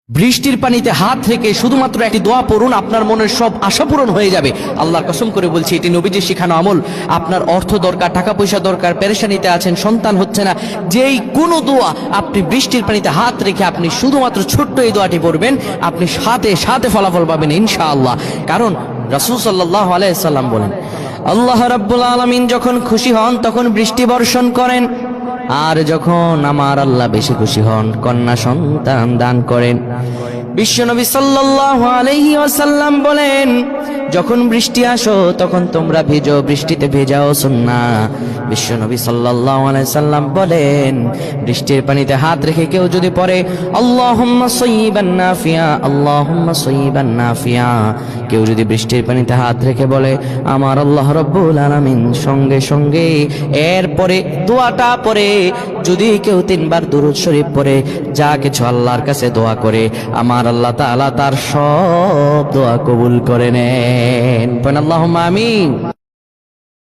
বৃষ্টির পানিতে হাত রেখে শুধুমাত্র একটি দোয়া পড়ুন, আপনার মনের সব আশা পূরণ হয়ে যাবে। আল্লাহর কসম করে বলছি, এটি নবীজির শিখানো আমল। আপনার অর্থ দরকার, টাকা পয়সা দরকার, পেরেশানিতে আছেন, সন্তান হচ্ছে না, যেই কোনো দোয়া আপনি বৃষ্টির পানিতে হাত রেখে আপনি শুধুমাত্র ছোট্ট এই দোয়াটি পড়বেন, আপনি সাথে সাথে ফলাফল পাবেন ইনশাআল্লাহ। কারণ রাসূল সাল্লাল্লাহু আলাইহি সাল্লাম বলেন, আল্লাহ রাব্বুল আলামিন যখন খুশি হন তখন বৃষ্টি বর্ষণ করেন, আর যখন আমার আল্লাহ বেশি খুশি হন কন্যা সন্তান দান করেন। বিশ্বনবী সাল্লাল্লাহু আলাইহি ওয়াসাল্লাম বলেন, যখন বৃষ্টি আসো তখন তোমরা ভিজো, বৃষ্টিতে ভেজাও সুন্নাহ। বিশ্বনবী সাল্লাল্লাহু আলাইহি সাল্লাম বলেন, বৃষ্টির পানিতে হাত রেখে কেউ যদি পড়ে আল্লাহুম্মা সাইয়্যিবান নাফিয়া, আল্লাহুম্মা সাইয়্যিবান নাফিয়া, কেউ যদি বৃষ্টির পানিতে হাত রেখে বলে আমার আল্লাহ রাব্বুল আলামিন সঙ্গে সঙ্গে এরপরে দোয়াটা পড়ে যদি কেউ 3 বার দুরূদ শরীফ পড়ে, যা কিছু আল্লাহর কাছে দোয়া করে আমার আল্লাহ তাআলা তার সব দোয়া কবুল করে নেন। আল্লাহুম্মা আমিন।